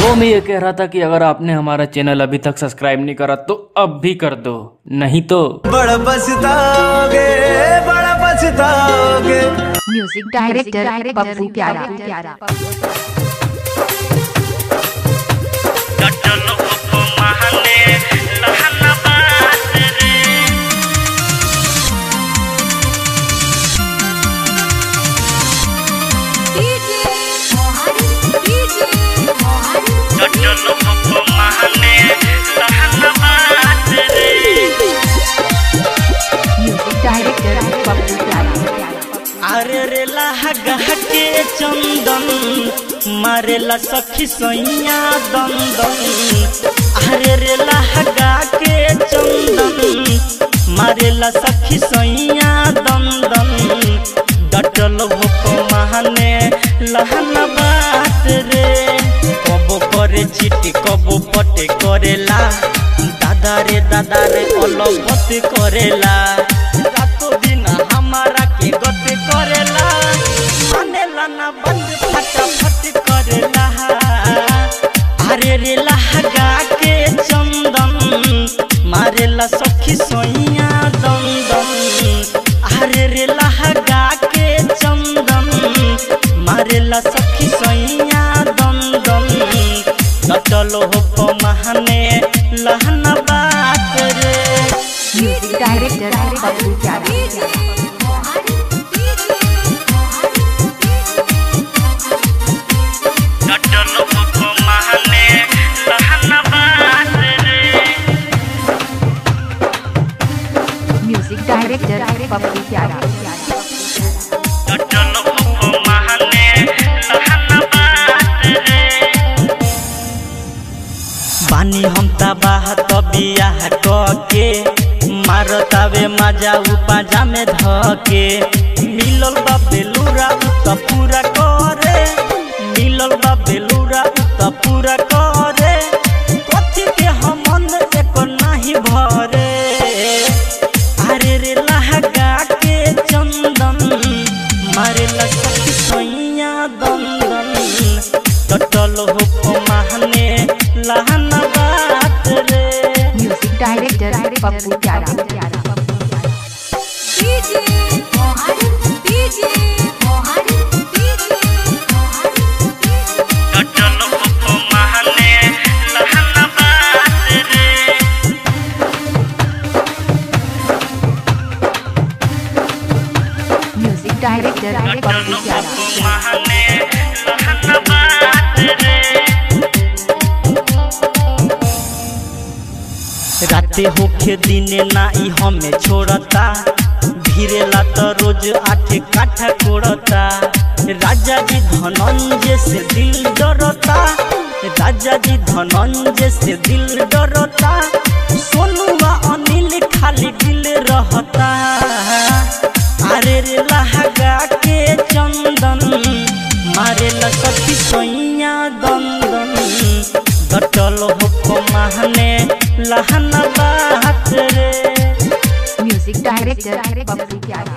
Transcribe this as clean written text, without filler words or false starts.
वो मैं ये कह रहा था कि अगर आपने हमारा चैनल अभी तक सब्सक्राइब नहीं करा तो अब भी कर दो, नहीं तो बड़ा पछताओगे, बड़ा पछताओगे। म्यूजिक डायरेक्टर पप्पू प्यारा। अरे रे लहगा के चंदन मारेला सखी सैया दंदन। अरे रे लहगा के चंदन मारेला सखी सैया दंदन। डटल हो महाने लहना बात रे। कबो करे चिटी कबो पटे करेला। दादा रे अलबत करेला। रातों दिन हमारा के गत करेला। मानेला ना बंद फटाफट करेला। अरे रे लहगा के चंदन मारेला सखी सोइया दंदन। अरे रे लहगा के चंदन मारेला सखी सोइया दंदन। डटल हो महाने लहना बात रे। म्यूजिक डायरेक्टर पप्पू प्यारा। म्यूजिक डायरेक्टर पप्पू प्यारा। बानी हम तबाह तबियाह के मारतावे मजा उपाजा में धके। मिलल बा बेलूरा त पूरा करे। मिलल बा बेलूरा त पूरा करे। कथी के हमन एक नाही भरे। अरे रे लहगा के चंदन मारेला सखी सैया दंदन। डटल हो महाने लहना बात रे। म्यूजिक डायरेक्टर पप्पू प्यारा। म्यूजिक डायरेक्टर पप्पू प्यारा। राते होके दिने नाई हमें छोड़ता। भिरेला तो रोज 8 काठा कोड़ता। राजा जी धनंजय से दिल डरता। राजा जी धनंजय से दिल डरता। सोनुआ अनिल खाली दिल रहता। अरे रे लहगा के चंदन मारेला सखी सैया दंदन। डटल हो महाने लहना बात रे। म्यूजिक डायरेक्टर पप्पू प्यारा।